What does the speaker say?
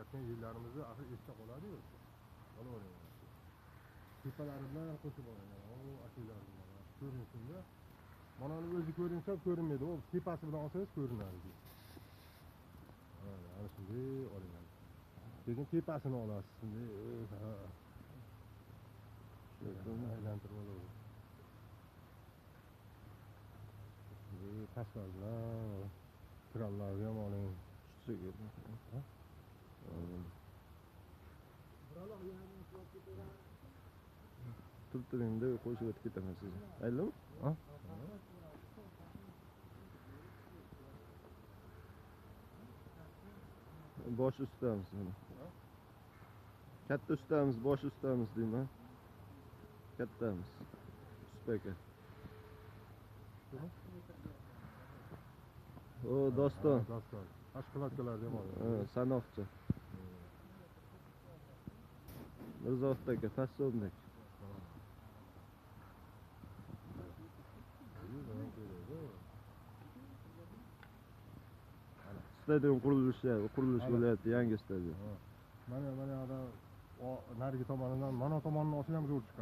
o'tgan yillarimizni axir esda qoladi-yu. Mana o'ring. Tepalaridan qo'shib olaman. O, ashulalarni ko'rinsin-da. Mana uni o'zi ko'rinsa ko'rinmaydi. O tepasi bilan olsangiz ko'rinadi. Ana shunday olaman. Keyin tepasini olasiz. Shunday aylantirib olasiz. Taşlarlar, krallar ham oling. Tushsa kerak. Turturingda qo'shib o'tib ketaman sizni. Aylami? Ha? Bosh ustamiz mana. Katta ustamiz, bosh ustamiz deyman. Kattamiz. Uspaka. O, Doston. Doston. Ashqalotkalar ham oling. Sanoqchi. Mirzovut aka, fassondak. Stadion qurilishi bo'lyapti, yangi stadion. Mana yoqda narigi tomonidan, mana tomonni olsa ham zo'r chiqadi.